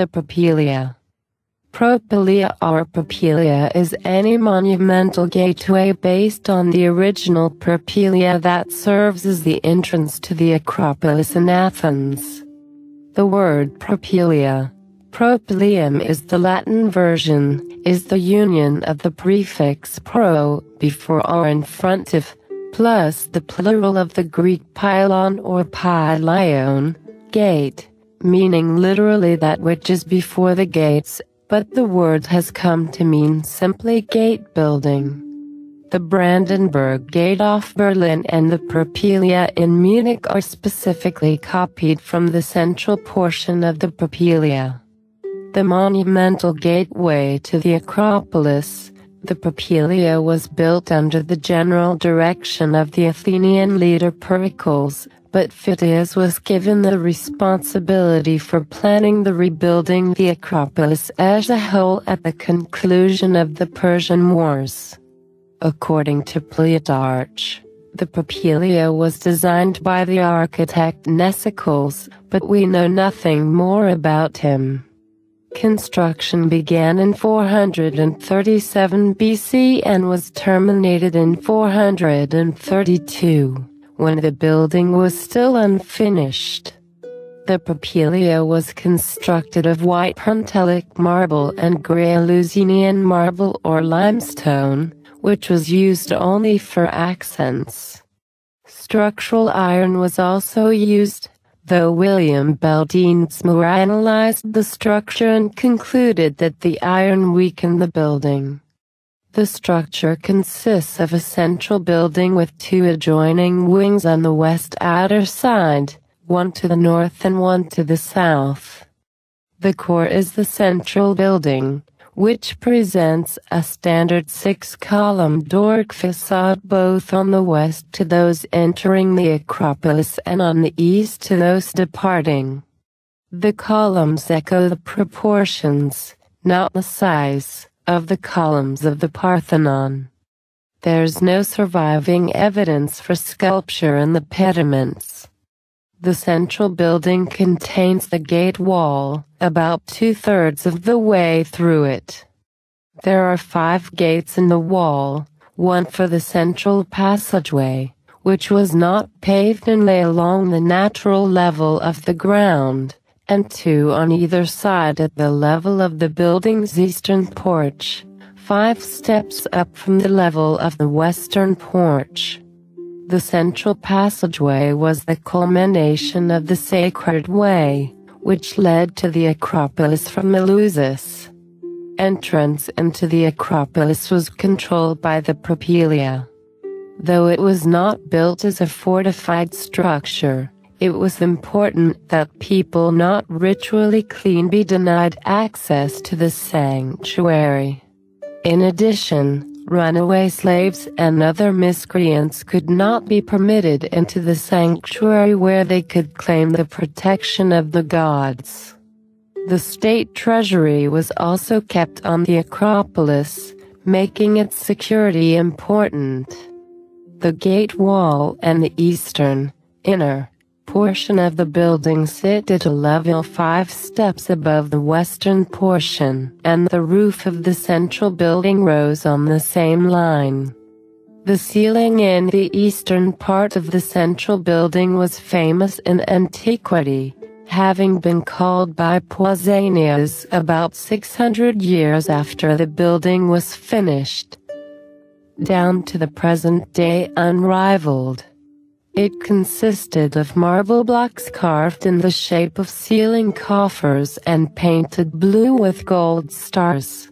The Propylaia. Propylaia or Propylaia is any monumental gateway based on the original Propylaia that serves as the entrance to the Acropolis in Athens. The word Propylaia, propylium is the Latin version, is the union of the prefix pro, before or in front of, plus the plural of the Greek pylon or pylaion, gate, meaning literally that which is before the gates, but the word has come to mean simply gate building. The Brandenburg Gate off Berlin and the Propylaia in Munich are specifically copied from the central portion of the Propylaia. The monumental gateway to the Acropolis, the Propylaia was built under the general direction of the Athenian leader Pericles, but Phidias was given the responsibility for planning the rebuilding the Acropolis as a whole at the conclusion of the Persian Wars. According to Plutarch, the Propylaia was designed by the architect Mnesicles, but we know nothing more about him. Construction began in 437 BC and was terminated in 432, when the building was still unfinished. The Propylaia was constructed of white Pentelic marble and grey Eleusinian marble or limestone, which was used only for accents. Structural iron was also used, though William Beldinsmoor analyzed the structure and concluded that the iron weakened the building. The structure consists of a central building with two adjoining wings on the west outer side, one to the north and one to the south. The core is the central building, which presents a standard 6-column Doric facade both on the west to those entering the Acropolis and on the east to those departing. The columns echo the proportions, not the size, of the columns of the Parthenon. There's no surviving evidence for sculpture in the pediments. The central building contains the gate wall, about 2/3 of the way through it. There are 5 gates in the wall, one for the central passageway, which was not paved and lay along the natural level of the ground, and 2 on either side at the level of the building's eastern porch, 5 steps up from the level of the western porch. The central passageway was the culmination of the Sacred Way, which led to the Acropolis from Eleusis. Entrance into the Acropolis was controlled by the Propylaia. Though it was not built as a fortified structure, it was important that people not ritually clean be denied access to the sanctuary. In addition, runaway slaves and other miscreants could not be permitted into the sanctuary where they could claim the protection of the gods. The state treasury was also kept on the Acropolis, making its security important. The gate wall and the eastern, inner, portion of the building sit at a level 5 steps above the western portion, and the roof of the central building rose on the same line. The ceiling in the eastern part of the central building was famous in antiquity, having been called by Pausanias about 600 years after the building was finished, down to the present day unrivaled. It consisted of marble blocks carved in the shape of ceiling coffers and painted blue with gold stars.